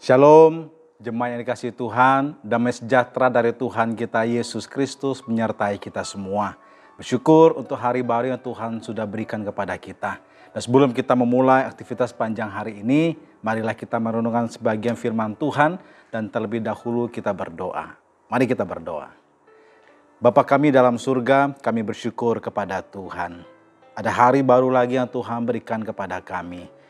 Shalom, jemaat yang dikasihi Tuhan, damai sejahtera dari Tuhan kita Yesus Kristus menyertai kita semua. Bersyukur untuk hari baru yang Tuhan sudah berikan kepada kita. Dan sebelum kita memulai aktivitas panjang hari ini, marilah kita merenungkan sebagian firman Tuhan dan terlebih dahulu kita berdoa. Mari kita berdoa. Bapa kami dalam surga, kami bersyukur kepada Tuhan. Ada hari baru lagi yang Tuhan berikan kepada kami.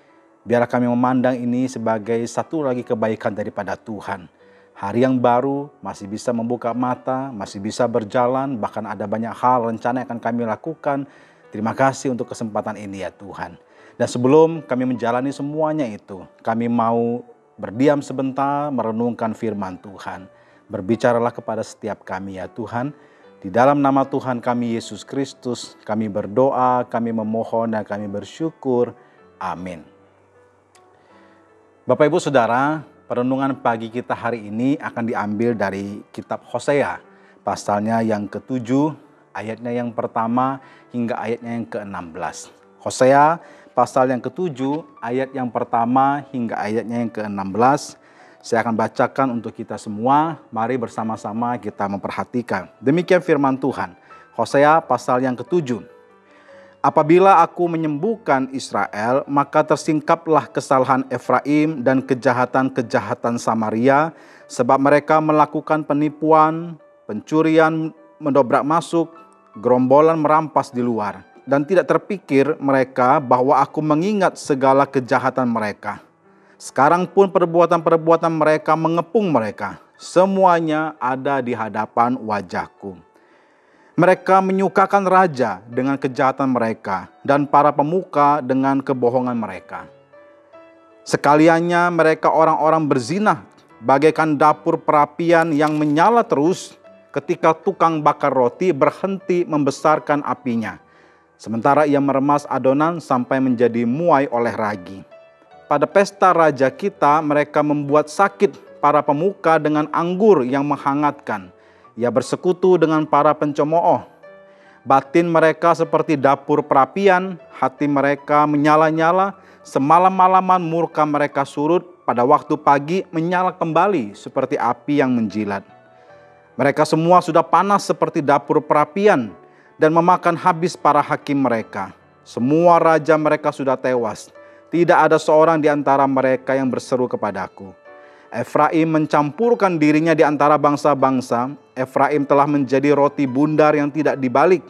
Biarlah kami memandang ini sebagai satu lagi kebaikan daripada Tuhan. Hari yang baru masih bisa membuka mata, masih bisa berjalan, bahkan ada banyak hal rencana yang akan kami lakukan. Terima kasih untuk kesempatan ini ya Tuhan. Dan sebelum kami menjalani semuanya itu, kami mau berdiam sebentar merenungkan firman Tuhan. Berbicaralah kepada setiap kami ya Tuhan. Di dalam nama Tuhan kami Yesus Kristus, kami berdoa, kami memohon dan kami bersyukur. Amin. Bapak Ibu Saudara, perenungan pagi kita hari ini akan diambil dari kitab Hosea, pasalnya yang ke-7, ayatnya yang pertama hingga ayatnya yang ke-16. Hosea pasal yang ke-7, ayat yang pertama hingga ayatnya yang ke-16. Saya akan bacakan untuk kita semua, mari bersama-sama kita memperhatikan. Demikian firman Tuhan, Hosea pasal yang ke-7. Apabila aku menyembuhkan Israel, maka tersingkaplah kesalahan Efraim dan kejahatan-kejahatan Samaria, sebab mereka melakukan penipuan, pencurian mendobrak masuk, gerombolan merampas di luar. Dan tidak terpikir mereka bahwa aku mengingat segala kejahatan mereka. Sekarang pun perbuatan-perbuatan mereka mengepung mereka. Semuanya ada di hadapan wajahku. Mereka menyukakan raja dengan kejahatan mereka dan para pemuka dengan kebohongan mereka. Sekaliannya mereka orang-orang berzina bagaikan dapur perapian yang menyala terus ketika tukang bakar roti berhenti membesarkan apinya. Sementara ia meremas adonan sampai menjadi muai oleh ragi. Pada pesta raja kita mereka membuat sakit para pemuka dengan anggur yang menghangatkan. Ia bersekutu dengan para pencemooh. Batin mereka seperti dapur perapian, hati mereka menyala-nyala, semalam-malaman murka mereka surut, pada waktu pagi menyala kembali seperti api yang menjilat. Mereka semua sudah panas seperti dapur perapian dan memakan habis para hakim mereka. Semua raja mereka sudah tewas. Tidak ada seorang di antara mereka yang berseru kepadaku. Efraim mencampurkan dirinya di antara bangsa-bangsa. Efraim telah menjadi roti bundar yang tidak dibalik.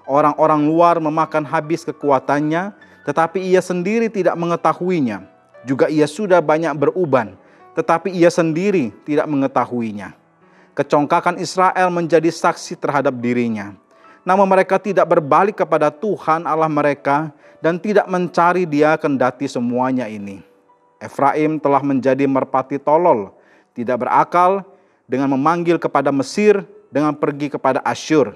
Orang-orang luar memakan habis kekuatannya, tetapi ia sendiri tidak mengetahuinya. Juga ia sudah banyak beruban, tetapi ia sendiri tidak mengetahuinya. Kecongkakan Israel menjadi saksi terhadap dirinya. Namun mereka tidak berbalik kepada Tuhan Allah mereka dan tidak mencari Dia kendati semuanya ini. Efraim telah menjadi merpati tolol, tidak berakal, dengan memanggil kepada Mesir, dengan pergi kepada Asyur.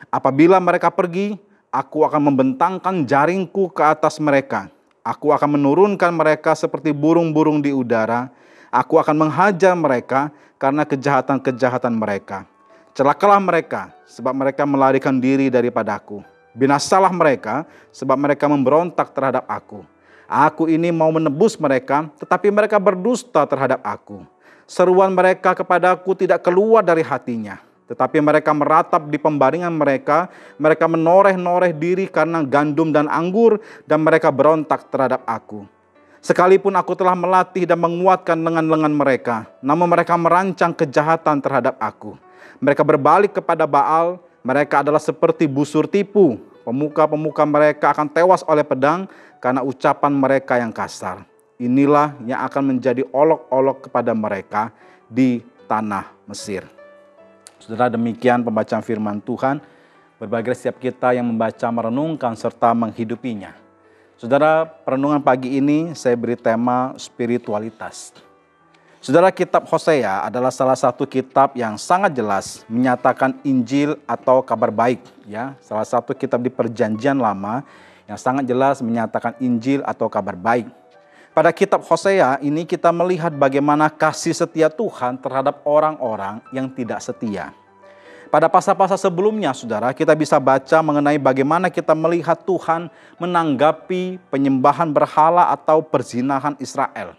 Apabila mereka pergi, aku akan membentangkan jaringku ke atas mereka. Aku akan menurunkan mereka seperti burung-burung di udara. Aku akan menghajar mereka karena kejahatan-kejahatan mereka. Celakalah mereka, sebab mereka melarikan diri daripadaku. Binasalah mereka, sebab mereka memberontak terhadap aku. Aku ini mau menebus mereka, tetapi mereka berdusta terhadap aku. Seruan mereka kepadaku tidak keluar dari hatinya, tetapi mereka meratap di pembaringan mereka. Mereka menoreh-noreh diri karena gandum dan anggur, dan mereka berontak terhadap aku. Sekalipun aku telah melatih dan menguatkan lengan-lengan mereka, namun mereka merancang kejahatan terhadap aku. Mereka berbalik kepada Baal, mereka adalah seperti busur tipu. Pemuka-pemuka mereka akan tewas oleh pedang karena ucapan mereka yang kasar. Inilah yang akan menjadi olok-olok kepada mereka di tanah Mesir. Saudara, demikian pembacaan firman Tuhan. Berbahagia setiap kita yang membaca, merenungkan, serta menghidupinya. Saudara, perenungan pagi ini saya beri tema spiritualitas. Saudara, kitab Hosea adalah salah satu kitab yang sangat jelas menyatakan Injil atau kabar baik. Ya, salah satu kitab di Perjanjian Lama yang sangat jelas menyatakan Injil atau kabar baik. Pada kitab Hosea ini kita melihat bagaimana kasih setia Tuhan terhadap orang-orang yang tidak setia. Pada pasal-pasal sebelumnya, saudara, kita bisa baca mengenai bagaimana kita melihat Tuhan menanggapi penyembahan berhala atau perzinahan Israel.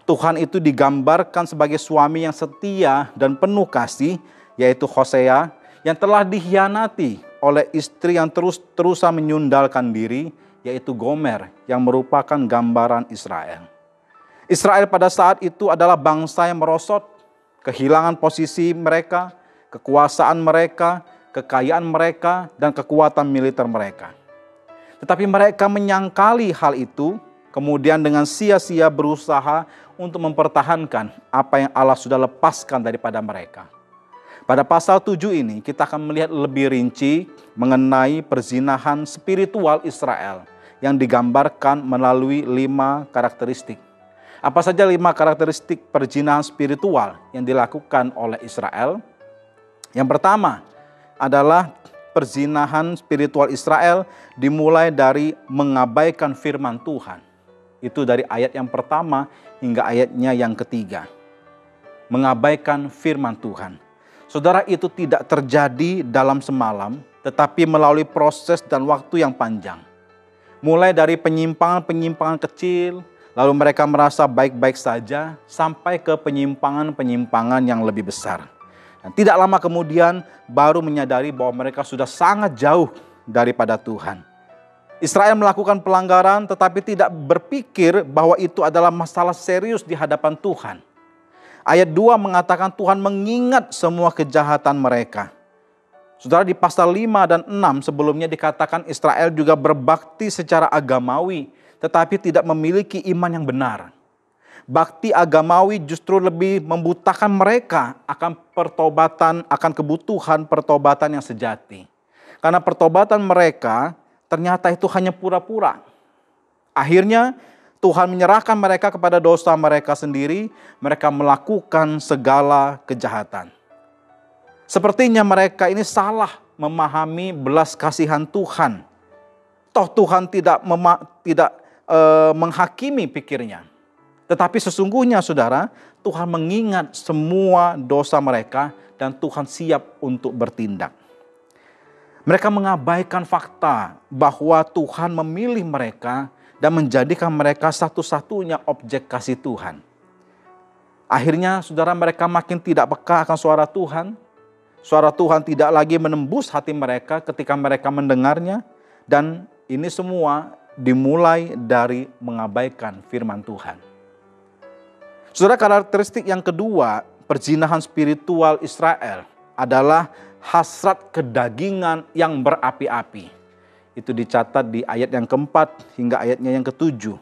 Tuhan itu digambarkan sebagai suami yang setia dan penuh kasih, yaitu Hosea, yang telah dikhianati oleh istri yang terus-terusan menyundalkan diri, yaitu Gomer, yang merupakan gambaran Israel. Israel pada saat itu adalah bangsa yang merosot, kehilangan posisi mereka, kekuasaan mereka, kekayaan mereka, dan kekuatan militer mereka. Tetapi mereka menyangkali hal itu, kemudian dengan sia-sia berusaha untuk mempertahankan apa yang Allah sudah lepaskan daripada mereka. Pada pasal 7 ini kita akan melihat lebih rinci mengenai perzinahan spiritual Israel yang digambarkan melalui 5 karakteristik. Apa saja 5 karakteristik perzinahan spiritual yang dilakukan oleh Israel? Yang pertama adalah perzinahan spiritual Israel dimulai dari mengabaikan firman Tuhan. Itu dari ayat yang pertama hingga ayatnya yang ketiga. Mengabaikan firman Tuhan. Saudara, itu tidak terjadi dalam semalam, tetapi melalui proses dan waktu yang panjang. Mulai dari penyimpangan-penyimpangan kecil, lalu mereka merasa baik-baik saja, sampai ke penyimpangan-penyimpangan yang lebih besar. Dan tidak lama kemudian baru menyadari bahwa mereka sudah sangat jauh daripada Tuhan. Israel melakukan pelanggaran tetapi tidak berpikir bahwa itu adalah masalah serius di hadapan Tuhan. Ayat 2 mengatakan Tuhan mengingat semua kejahatan mereka. Saudara, di pasal 5 dan 6 sebelumnya dikatakan Israel juga berbakti secara agamawi tetapi tidak memiliki iman yang benar. Bakti agamawi justru lebih membutakan mereka akan pertobatan, akan kebutuhan pertobatan yang sejati. Karena pertobatan mereka ternyata itu hanya pura-pura. Akhirnya Tuhan menyerahkan mereka kepada dosa mereka sendiri, mereka melakukan segala kejahatan. Sepertinya mereka ini salah memahami belas kasihan Tuhan. Toh Tuhan tidak menghakimi pikirnya. Tetapi sesungguhnya saudara, Tuhan mengingat semua dosa mereka dan Tuhan siap untuk bertindak. Mereka mengabaikan fakta bahwa Tuhan memilih mereka dan menjadikan mereka satu-satunya objek kasih Tuhan. Akhirnya saudara, mereka makin tidak peka akan suara Tuhan. Suara Tuhan tidak lagi menembus hati mereka ketika mereka mendengarnya. Dan ini semua dimulai dari mengabaikan firman Tuhan. Saudara, karakteristik yang kedua perzinahan spiritual Israel adalah hasrat kedagingan yang berapi-api. Itu dicatat di ayat yang keempat hingga ayatnya yang ketujuh.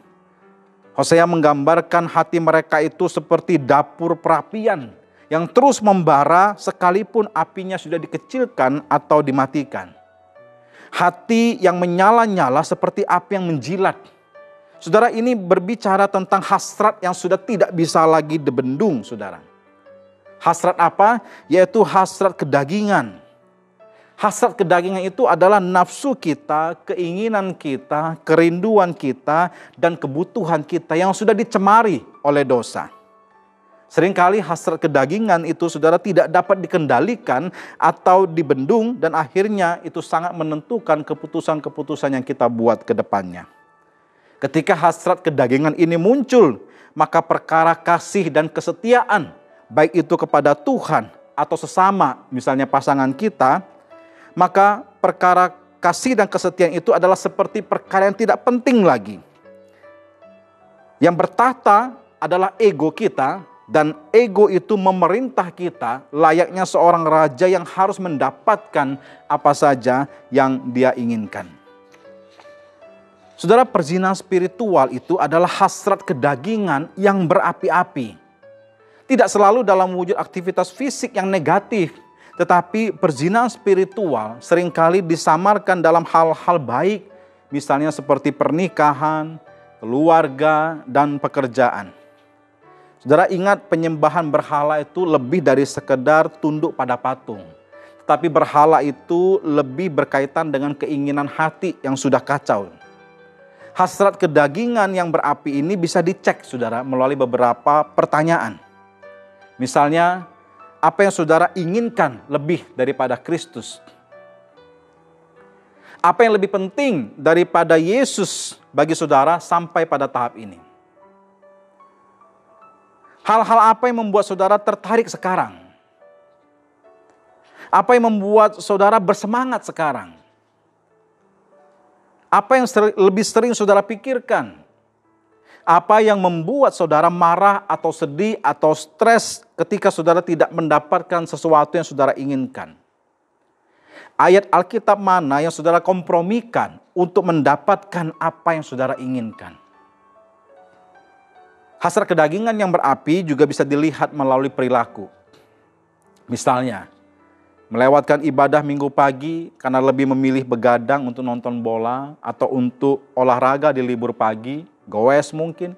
Hosea menggambarkan hati mereka itu seperti dapur perapian yang terus membara sekalipun apinya sudah dikecilkan atau dimatikan. Hati yang menyala-nyala seperti api yang menjilat. Saudara, ini berbicara tentang hasrat yang sudah tidak bisa lagi dibendung, saudara. Hasrat apa? Yaitu hasrat kedagingan. Hasrat kedagingan itu adalah nafsu kita, keinginan kita, kerinduan kita, dan kebutuhan kita yang sudah dicemari oleh dosa. Seringkali hasrat kedagingan itu saudara tidak dapat dikendalikan atau dibendung dan akhirnya itu sangat menentukan keputusan-keputusan yang kita buat ke depannya. Ketika hasrat kedagingan ini muncul, maka perkara kasih dan kesetiaan, baik itu kepada Tuhan atau sesama, misalnya pasangan kita, maka perkara kasih dan kesetiaan itu adalah seperti perkara yang tidak penting lagi. Yang bertahta adalah ego kita, dan ego itu memerintah kita layaknya seorang raja yang harus mendapatkan apa saja yang dia inginkan. Saudara, perzinahan spiritual itu adalah hasrat kedagingan yang berapi-api. Tidak selalu dalam wujud aktivitas fisik yang negatif, tetapi perzinahan spiritual seringkali disamarkan dalam hal-hal baik, misalnya seperti pernikahan, keluarga, dan pekerjaan. Saudara, ingat, penyembahan berhala itu lebih dari sekedar tunduk pada patung. Tetapi berhala itu lebih berkaitan dengan keinginan hati yang sudah kacau. Hasrat kedagingan yang berapi ini bisa dicek, saudara, melalui beberapa pertanyaan. Misalnya, apa yang saudara inginkan lebih daripada Kristus? Apa yang lebih penting daripada Yesus bagi saudara sampai pada tahap ini? Hal-hal apa yang membuat saudara tertarik sekarang? Apa yang membuat saudara bersemangat sekarang? Apa yang lebih sering saudara pikirkan? Apa yang membuat saudara marah atau sedih atau stres ketika saudara tidak mendapatkan sesuatu yang saudara inginkan? Ayat Alkitab mana yang saudara kompromikan untuk mendapatkan apa yang saudara inginkan? Hasrat kedagingan yang berapi juga bisa dilihat melalui perilaku. Misalnya, melewatkan ibadah minggu pagi karena lebih memilih begadang untuk nonton bola atau untuk olahraga di libur pagi, goes mungkin.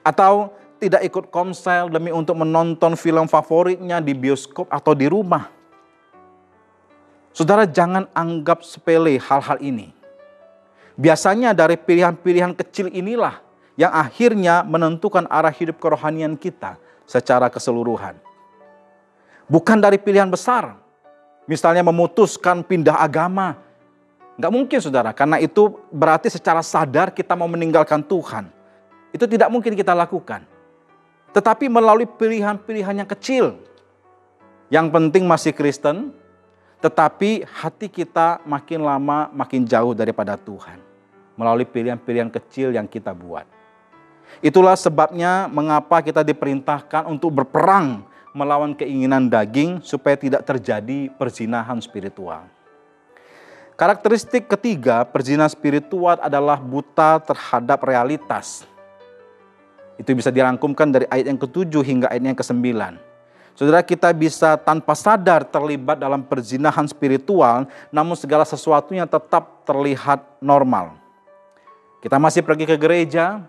Atau tidak ikut komsel demi untuk menonton film favoritnya di bioskop atau di rumah. Saudara, jangan anggap sepele hal-hal ini. Biasanya dari pilihan-pilihan kecil inilah yang akhirnya menentukan arah hidup kerohanian kita secara keseluruhan. Bukan dari pilihan besar. Misalnya memutuskan pindah agama. Nggak mungkin saudara, karena itu berarti secara sadar kita mau meninggalkan Tuhan. Itu tidak mungkin kita lakukan. Tetapi melalui pilihan-pilihan yang kecil. Yang penting masih Kristen, tetapi hati kita makin lama makin jauh daripada Tuhan. Melalui pilihan-pilihan kecil yang kita buat. Itulah sebabnya mengapa kita diperintahkan untuk berperang melawan keinginan daging supaya tidak terjadi perzinahan spiritual. Karakteristik ketiga perzinahan spiritual adalah buta terhadap realitas. Itu bisa dirangkumkan dari ayat yang ke-7 hingga ayat yang ke-9. Saudara, kita bisa tanpa sadar terlibat dalam perzinahan spiritual, namun segala sesuatunya tetap terlihat normal. Kita masih pergi ke gereja,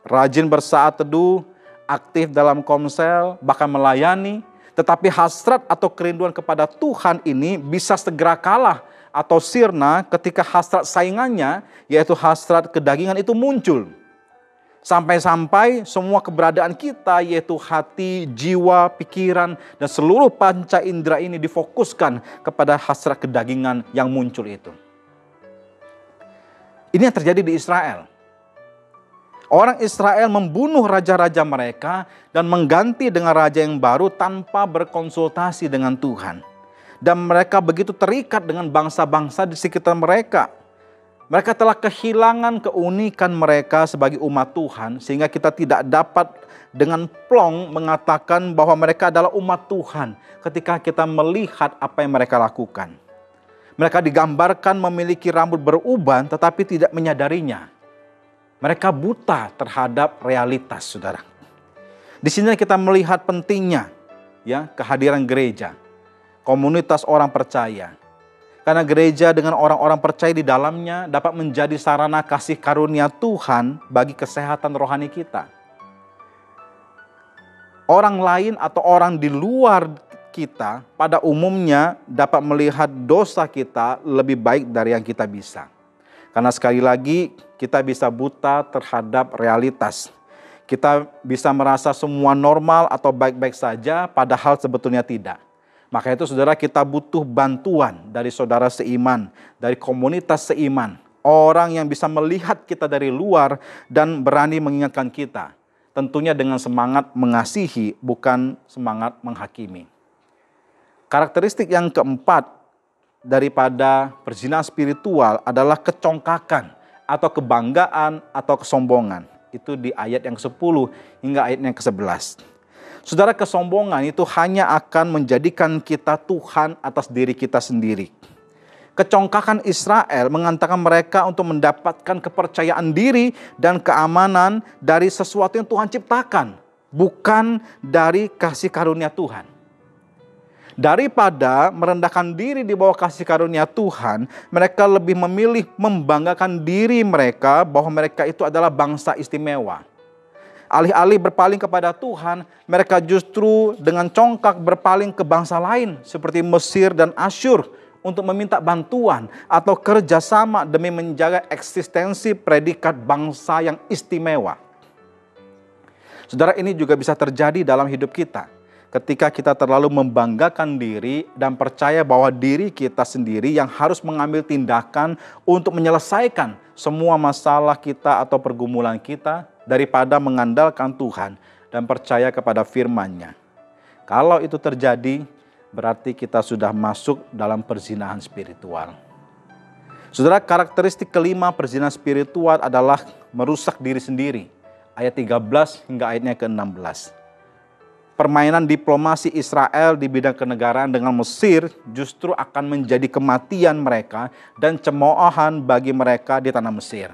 rajin bersaat teduh, aktif dalam komsel, bahkan melayani. Tetapi hasrat atau kerinduan kepada Tuhan ini bisa segera kalah atau sirna ketika hasrat saingannya, yaitu hasrat kedagingan itu muncul. Sampai-sampai semua keberadaan kita, yaitu hati, jiwa, pikiran, dan seluruh panca indera ini difokuskan kepada hasrat kedagingan yang muncul itu. Ini yang terjadi di Israel. Orang Israel membunuh raja-raja mereka dan mengganti dengan raja yang baru tanpa berkonsultasi dengan Tuhan. Dan mereka begitu terikat dengan bangsa-bangsa di sekitar mereka. Mereka telah kehilangan keunikan mereka sebagai umat Tuhan, sehingga kita tidak dapat dengan plong mengatakan bahwa mereka adalah umat Tuhan ketika kita melihat apa yang mereka lakukan. Mereka digambarkan memiliki rambut beruban tetapi tidak menyadarinya. Mereka buta terhadap realitas, saudara. Di sini kita melihat pentingnya kehadiran gereja, komunitas orang percaya. Karena gereja dengan orang-orang percaya di dalamnya dapat menjadi sarana kasih karunia Tuhan bagi kesehatan rohani kita. Orang lain atau orang di luar kita pada umumnya dapat melihat dosa kita lebih baik dari yang kita bisa. Karena sekali lagi kita bisa buta terhadap realitas. Kita bisa merasa semua normal atau baik-baik saja padahal sebetulnya tidak. Maka itu saudara, kita butuh bantuan dari saudara seiman, dari komunitas seiman. Orang yang bisa melihat kita dari luar dan berani mengingatkan kita. Tentunya dengan semangat mengasihi, bukan semangat menghakimi. Karakteristik yang keempat daripada perzinahan spiritual adalah kecongkakan atau kebanggaan atau kesombongan. Itu di ayat yang ke-10 hingga ayat yang ke-11. Saudara, kesombongan itu hanya akan menjadikan kita Tuhan atas diri kita sendiri. Kecongkakan Israel mengantarkan mereka untuk mendapatkan kepercayaan diri dan keamanan dari sesuatu yang Tuhan ciptakan, bukan dari kasih karunia Tuhan. Daripada merendahkan diri di bawah kasih karunia Tuhan, mereka lebih memilih membanggakan diri mereka bahwa mereka itu adalah bangsa istimewa. Alih-alih berpaling kepada Tuhan, mereka justru dengan congkak berpaling ke bangsa lain seperti Mesir dan Asyur untuk meminta bantuan atau kerjasama demi menjaga eksistensi predikat bangsa yang istimewa. Saudara, ini juga bisa terjadi dalam hidup kita. Ketika kita terlalu membanggakan diri dan percaya bahwa diri kita sendiri yang harus mengambil tindakan untuk menyelesaikan semua masalah kita atau pergumulan kita daripada mengandalkan Tuhan dan percaya kepada firman-Nya. Kalau itu terjadi, berarti kita sudah masuk dalam perzinahan spiritual. Saudara, karakteristik kelima perzinahan spiritual adalah merusak diri sendiri. Ayat 13 hingga ayatnya ke-16. Permainan diplomasi Israel di bidang kenegaraan dengan Mesir justru akan menjadi kematian mereka dan cemoohan bagi mereka di tanah Mesir.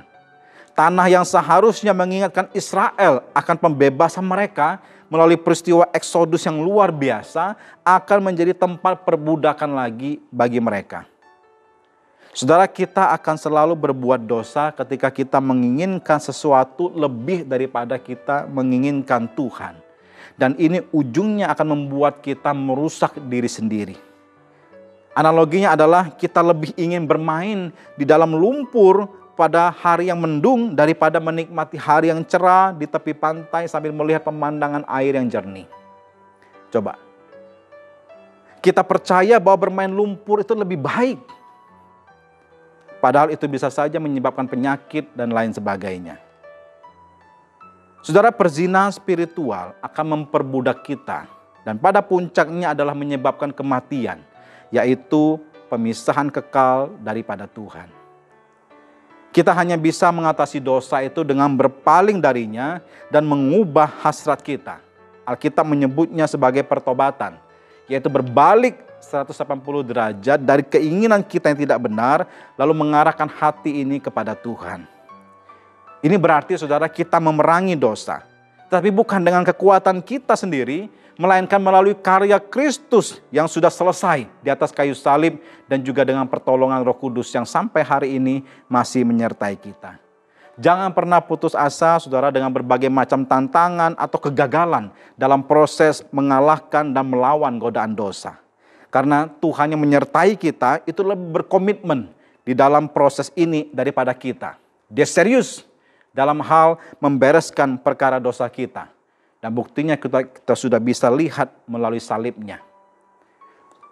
Tanah yang seharusnya mengingatkan Israel akan pembebasan mereka melalui peristiwa Eksodus yang luar biasa akan menjadi tempat perbudakan lagi bagi mereka. Saudara, kita akan selalu berbuat dosa ketika kita menginginkan sesuatu lebih daripada kita menginginkan Tuhan. Dan ini ujungnya akan membuat kita merusak diri sendiri. Analoginya adalah kita lebih ingin bermain di dalam lumpur pada hari yang mendung daripada menikmati hari yang cerah di tepi pantai sambil melihat pemandangan air yang jernih. Coba. Kita percaya bahwa bermain lumpur itu lebih baik. Padahal itu bisa saja menyebabkan penyakit dan lain sebagainya. Saudara, perzinahan spiritual akan memperbudak kita. Dan pada puncaknya adalah menyebabkan kematian. Yaitu pemisahan kekal daripada Tuhan. Kita hanya bisa mengatasi dosa itu dengan berpaling darinya dan mengubah hasrat kita. Alkitab menyebutnya sebagai pertobatan, yaitu berbalik 180 derajat dari keinginan kita yang tidak benar, lalu mengarahkan hati ini kepada Tuhan. Ini berarti saudara, kita memerangi dosa, tapi bukan dengan kekuatan kita sendiri, melainkan melalui karya Kristus yang sudah selesai di atas kayu salib dan juga dengan pertolongan Roh Kudus yang sampai hari ini masih menyertai kita. Jangan pernah putus asa saudara dengan berbagai macam tantangan atau kegagalan dalam proses mengalahkan dan melawan godaan dosa. Karena Tuhan yang menyertai kita itu lebih berkomitmen di dalam proses ini daripada kita. Dia serius dalam hal membereskan perkara dosa kita. Dan buktinya kita sudah bisa lihat melalui salibnya.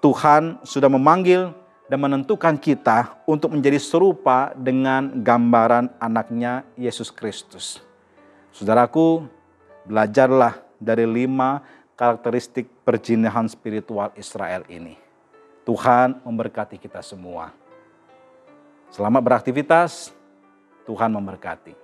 Tuhan sudah memanggil dan menentukan kita untuk menjadi serupa dengan gambaran anaknya Yesus Kristus. Saudaraku, belajarlah dari 5 karakteristik perzinahan spiritual Israel ini. Tuhan memberkati kita semua. Selamat beraktivitas, Tuhan memberkati.